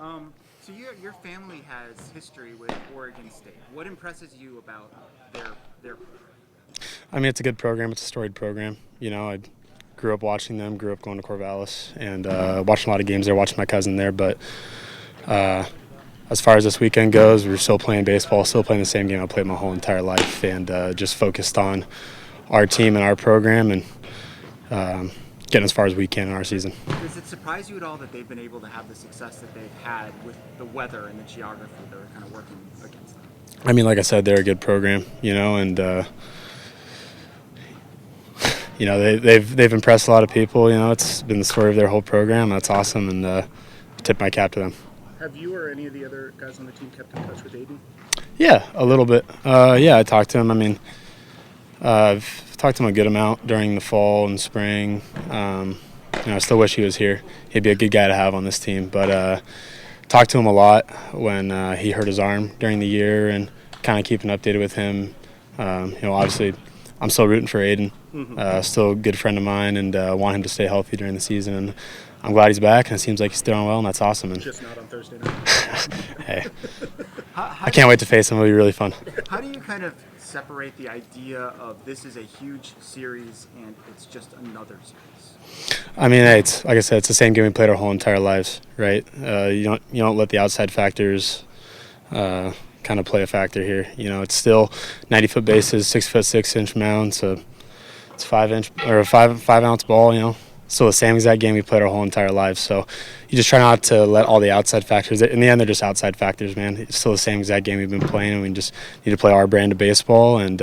So your family has history with Oregon State. What impresses you about their program? I mean, it's a good program. It's a storied program. I grew up watching them, grew up going to Corvallis, and watching a lot of games there, watching my cousin there. But uh, as far as this weekend goes, we're still playing baseball, still playing the same game I played my whole entire life, and just focused on our team and our program and getting as far as we can in our season. Does it surprise you at all that they've been able to have the success that they've had with the weather and the geography that are kind of working against them? I mean, like I said, they're a good program, and they've impressed a lot of people. It's been the story of their whole program. That's awesome, and tip my cap to them. Have you or any of the other guys on the team kept in touch with Aiden? Yeah, a little bit. Yeah, I talked to him. I mean, I've talked to him a good amount during the fall and spring. I still wish he was here. He'd be a good guy to have on this team. But talked to him a lot when he hurt his arm during the year, and kind of keeping updated with him. Obviously, I'm still rooting for Aiden. Still a good friend of mine, and want him to stay healthy during the season. And I'm glad he's back, and it seems like he's throwing well, and that's awesome. And Just not on Thursday night. hey, I can't wait to face him. It'll be really fun. How do you kind of separate the idea of this is a huge series and it's just another series? I mean, hey, it's like I said, it's the same game we played our whole entire lives, right? You don't let the outside factors kind of play a factor here. It's still 90-foot bases, 6-foot 6-inch mound, so it's 5-inch or a 5-ounce ball. Still the same exact game we played our whole entire lives. So you just try not to let all the outside factors. In the end, they're just outside factors, man. It's still the same exact game we've been playing, and we just need to play our brand of baseball and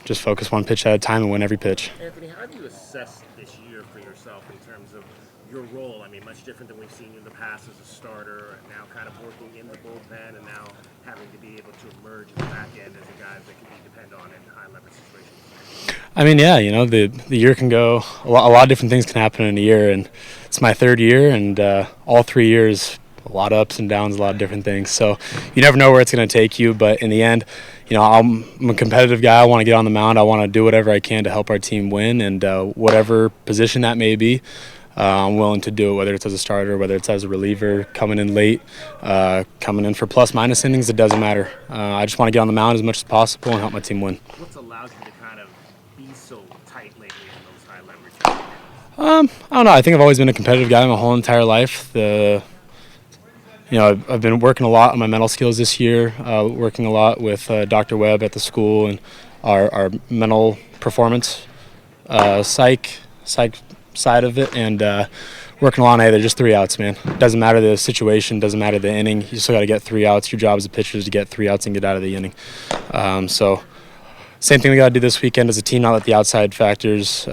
just focus one pitch at a time and win every pitch. Anthony, how do you assess this year for yourself in terms of your role? I mean, much different than we've seen you in the past as a starter, and now kind of working in the bullpen, and now having to be able to emerge in the back end as a guy that can be depended on in high leverage situations. I mean, yeah, the year can go. A lot of different things can happen in a year, and it's my third year, and all 3 years, a lot of ups and downs, a lot of different things. So you never know where it's going to take you, but in the end, I'm a competitive guy. I want to get on the mound. I want to do whatever I can to help our team win, and whatever position that may be, I'm willing to do it, whether it's as a starter, whether it's as a reliever, coming in late, coming in for plus-minus innings. It doesn't matter. I just want to get on the mound as much as possible and help my team win. What's allowed you to kind of be so tight lately in those high leverage games? I don't know. I think I've always been a competitive guy my whole entire life. I've been working a lot on my mental skills this year, working a lot with Dr. Webb at the school and our mental performance psych side of it, and working a lot on, hey, they're just 3 outs, man. Doesn't matter the situation, doesn't matter the inning. You still got to get 3 outs. Your job as a pitcher is to get 3 outs and get out of the inning. So same thing we got to do this weekend as a team, not let the outside factors,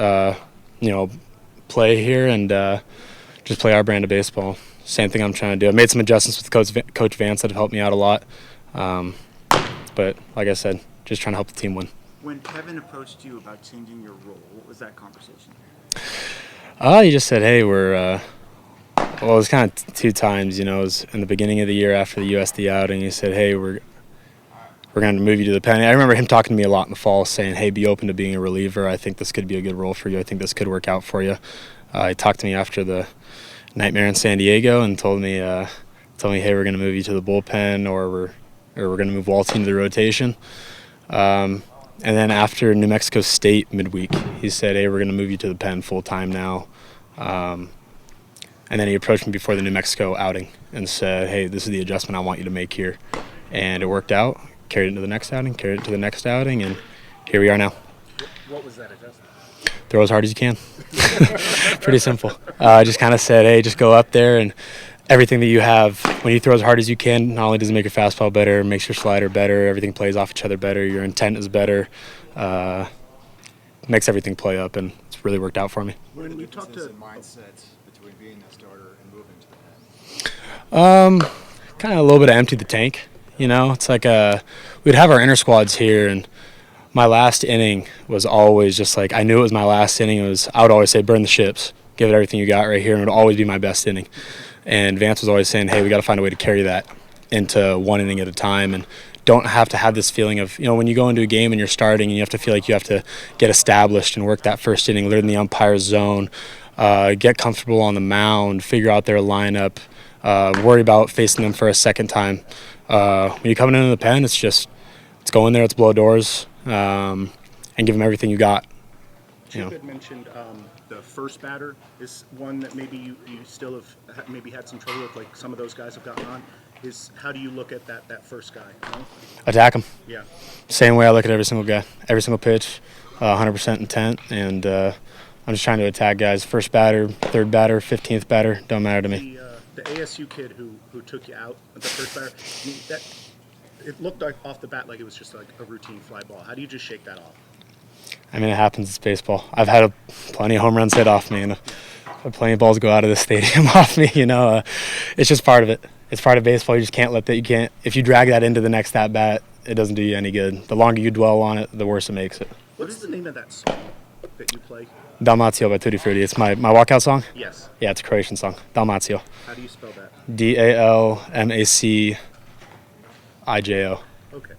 play here, and just play our brand of baseball. Same thing I'm trying to do. I made some adjustments with Coach Vance that have helped me out a lot. But like I said, just trying to help the team win. When Kevin approached you about changing your role, what was that conversation? He just said, hey, it was kind of 2 times, it was in the beginning of the year after the USD outing. He said, hey, we're going to move you to the pen. I remember him talking to me a lot in the fall, saying, hey, be open to being a reliever. I think this could be a good role for you. I think this could work out for you. He talked to me after the nightmare in San Diego and told me, hey, we're going to move you to the bullpen, or we're going to move Walty into the rotation. And then after New Mexico State midweek, he said, hey, we're going to move you to the pen full-time now. And then he approached me before the New Mexico outing and said, hey, this is the adjustment I want you to make here. And it worked out, carried it into the next outing, and here we are now. What was that adjustment? Throw as hard as you can. Pretty simple. Just kind of said, hey, just go up there, and everything that you have, when you throw as hard as you can, not only does it make your fastball better, it makes your slider better, everything plays off each other better, your intent is better, makes everything play up, and it's really worked out for me. What are the differences in mindset between being a starter and moving to the pen? Kind of a little bit of empty the tank, It's like we'd have our inner squads here, and my last inning was always just like, I knew it was my last inning. I would always say, burn the ships, give it everything you got right here, and it would always be my best inning. And Vance was always saying, hey, we got to find a way to carry that into 1 inning at a time, and don't have to have this feeling of, when you go into a game and you're starting and you have to feel like you have to get established and work that first inning, learn the umpire's zone, get comfortable on the mound, figure out their lineup, worry about facing them for a second time. When you're coming into the pen, it's go in there, it's blow doors, and give them everything you got. Chip had mentioned the first batter is one that maybe you still have maybe had some trouble with, like some of those guys have gotten on. How do you look at that first guy? You know? Attack them. Yeah. Same way I look at every single guy, every single pitch, 100% intent, and I'm just trying to attack guys. First batter, third batter, 15th batter, don't matter to me. The ASU kid who took you out at the first batter, it looked like off the bat like it was just like a routine fly ball. How do you just shake that off? I mean, it happens. It's baseball. I've had plenty of home runs hit off me, and plenty of balls go out of the stadium off me. It's just part of it. It's part of baseball. You just can't let that. You can't. If you drag that into the next at bat, it doesn't do you any good. The longer you dwell on it, the worse it makes it. What is the name of that song that you play? Dalmatio by Tutti Frutti. It's my walkout song. Yes. Yeah, it's a Croatian song. Dalmatio. How do you spell that? Dalmacijo. Okay.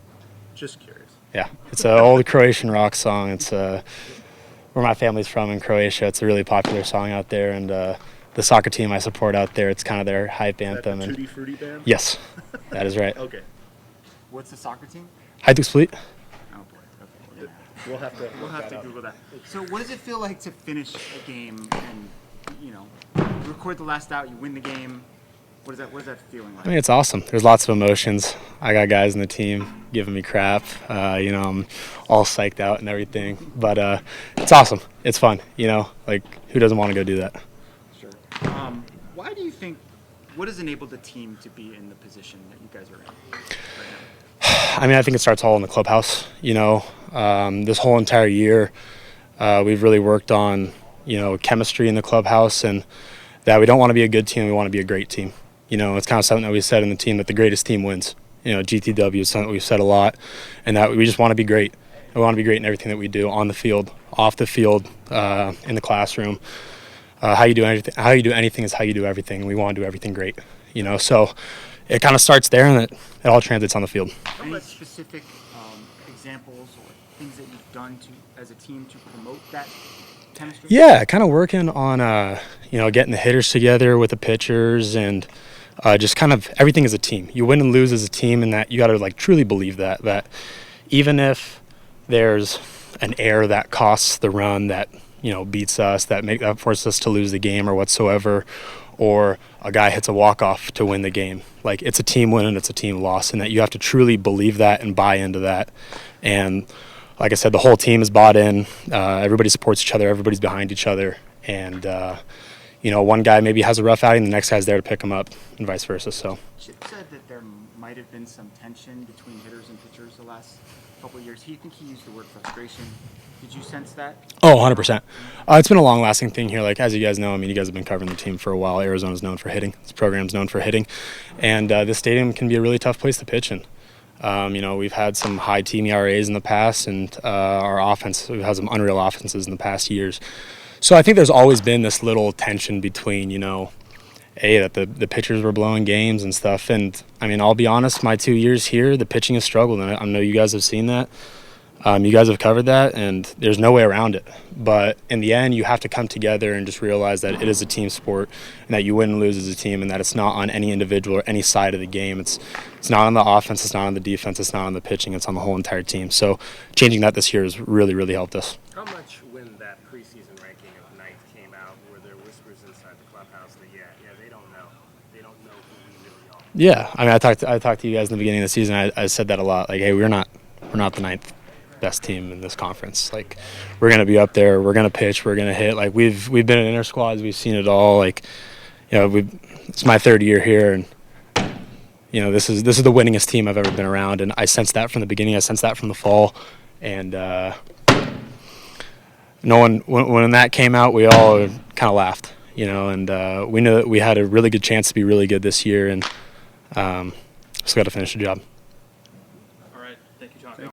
Just curious. Yeah, it's an old Croatian rock song. It's where my family's from in Croatia. It's a really popular song out there, and the soccer team I support out there, it's kind of their hype anthem. Is that the Tutti Frutti band? Yes, that is right. Okay. What's the soccer team? Hajduk Split. Oh boy. Okay. Yeah. We'll have to. We'll have to Google that. So, what does it feel like to finish a game and you record the last out, you win the game? What is that feeling like? I mean, it's awesome. There's lots of emotions. I got guys in the team giving me crap. I'm all psyched out and everything. But it's awesome. It's fun. Like who doesn't want to go do that? Sure. Why do you think? What has enabled the team to be in the position that you guys are in right now? I mean, I think it starts all in the clubhouse. This whole entire year, we've really worked on chemistry in the clubhouse, and that we don't want to be a good team. We want to be a great team. It's kind of something that we said in the team, that the greatest team wins. GTW is something we've said a lot, and that we just want to be great. We want to be great in everything that we do, on the field, off the field, in the classroom. How you do anything is how you do everything. We want to do everything great. So it kind of starts there, and it all translates on the field. Any specific examples or things that you've done as a team to promote that chemistry? Yeah, kind of working on getting the hitters together with the pitchers, and just kind of everything as a team. You win and lose as a team, and that you got to truly believe that even if there's an error that costs the run, that beats us, that forces us to lose the game or whatsoever, or a guy hits a walk-off to win the game. It's a team win and it's a team loss, and that you have to truly believe that and buy into that. And like I said, the whole team is bought in. Everybody supports each other. Everybody's behind each other. And, one guy maybe has a rough outing, the next guy's there to pick him up, and vice versa. So Chip said that there might have been some tension between hitters and pitchers the last couple of years. I think he used the word frustration. Did you sense that? Oh, 100%. It's been a long-lasting thing here. As you guys know, you guys have been covering the team for a while. Arizona's known for hitting. This program's known for hitting. And this stadium can be a really tough place to pitch in. We've had some high team ERAs in the past, and our offense, we've had some unreal offenses in the past years. So I think there's always been this little tension between, that the pitchers were blowing games and stuff. And, I'll be honest, my 2 years here, the pitching has struggled, and I know you guys have seen that. You guys have covered that, and there's no way around it. But in the end, you have to come together and just realize that it is a team sport, and that you win and lose as a team, and that it's not on any individual or any side of the game. It's not on the offense, it's not on the defense, it's not on the pitching, it's on the whole entire team. So changing that this year has really, really helped us. How much, when that preseason ranking of ninth came out, were there whispers inside the clubhouse that they don't know who we really are? Yeah, I talked to you guys in the beginning of the season. I said that a lot. Hey, we're not the ninth best team in this conference. We're gonna be up there. We're gonna pitch. We're gonna hit. We've been in inter squads. We've seen it all. It's my third year here, and this is the winningest team I've ever been around. And I sensed that from the beginning. I sensed that from the fall, and when that came out, we all kind of laughed, and we knew that we had a really good chance to be really good this year, and still got to finish the job.